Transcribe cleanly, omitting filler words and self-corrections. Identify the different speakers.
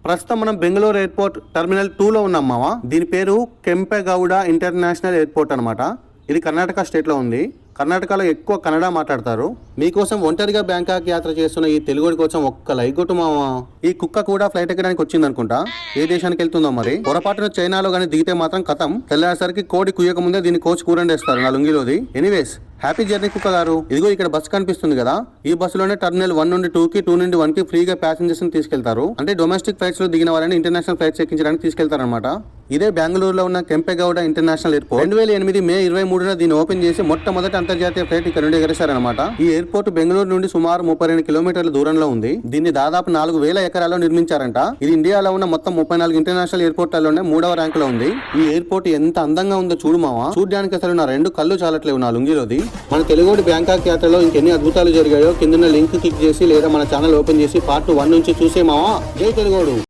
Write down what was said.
Speaker 1: ప్రస్తుతం మనం Bengaluru airport terminal 2 లో ఉన్నాం మావా. దీని పేరు కెంపెగౌడ ఇంటర్నేషనల్ ఎయిర్పోర్ట్ అనమాట. ఇది కర్ణాటక స్టేట్ లో ఉంది. కర్ణాటకలో ఎక్కువ కన్నడ మాట్లాడతారు. మీకోసం ఒంటరిగా బ్యాంకాక్ యాత్ర చేస్తున్న ఈ తెలుగుడి కోసం ఒక్క లైక్ కొట్టు మావా. ఈ కుక్క కూడా ఫ్లైట్ ఎక్కడానికి వచ్చింది అనుకుంటా. ఏ దేశానికి వెళ్తుందో మరి. పొరపాటున చైనాలో గానీ దిగితే మాత్రం కథం. తెల్లారేసరికి కోడి కుయ్యక ముందే దీన్ని కోచి కూరండేస్తారు నా లుంగిలోది. ఎనీవేస్ హ్యాపీ జర్నీ కుక్క గారు. ఇదిగో ఇక్కడ బస్సు కనిపిస్తుంది కదా, ఈ బస్సులోనే టర్మినల్ 1 నుండి 2 కి 2 నుండి 1 కి ఫ్రీగా ప్యాసింజర్స్ ని తీసుకెళ్తారు. అంటే డొమెస్టిక్ ఫ్లైట్స్ లో దిగిన వారిని ఇంటర్నేషనల్ ఫ్లైట్స్ ఎక్కించడానికి తీసుకెళ్తారనమాట. ఇదే బెంగళూరులో ఉన్న కెంపెగౌడ ఇంటర్నేషనల్ ఎయిర్పోర్ట్. 2008 మే 23న దీన్ని ఓపెన్ చేసి మొట్టమొదటి అంతర్జాతీయ ఫ్లైట్ ఇక్కడ నుండి ఎగరేశారనమాట. ఈ ఎయిర్పోర్ట్ బెంగళూరు నుండి సుమారు 32 కిలోమీటర్ల దూరంలో ఉంది. దీన్ని దాదాపు 4000 ఎకరాల్లో నిర్మించారంట. ఇది ఇండియాలో ఉన్న మొత్తం 34 ఇంటర్నేషనల్ ఎయిర్పోర్ట్లలోనే 3వ ర్యాంక్ లో ఉంది. ఈ ఎయిర్పోర్ట్ ఎంత అందంగా ఉందో చూడు మావా. చూడడానికి అసలు నా 2 కళ్ళు చాలట్లేవు నా లుంగిలోది. మన తెలుగుడి బ్యాంకాక్ యాత్రలో ఇంకెన్ని అద్భుతాలు జరిగాయో కింద లింక్ క్లిక్ చేసి లేదా మన ఛానల్ ఓపెన్ చేసి పార్ట్ 1 నుంచి చూసే మావా. జై తెలుగోడు.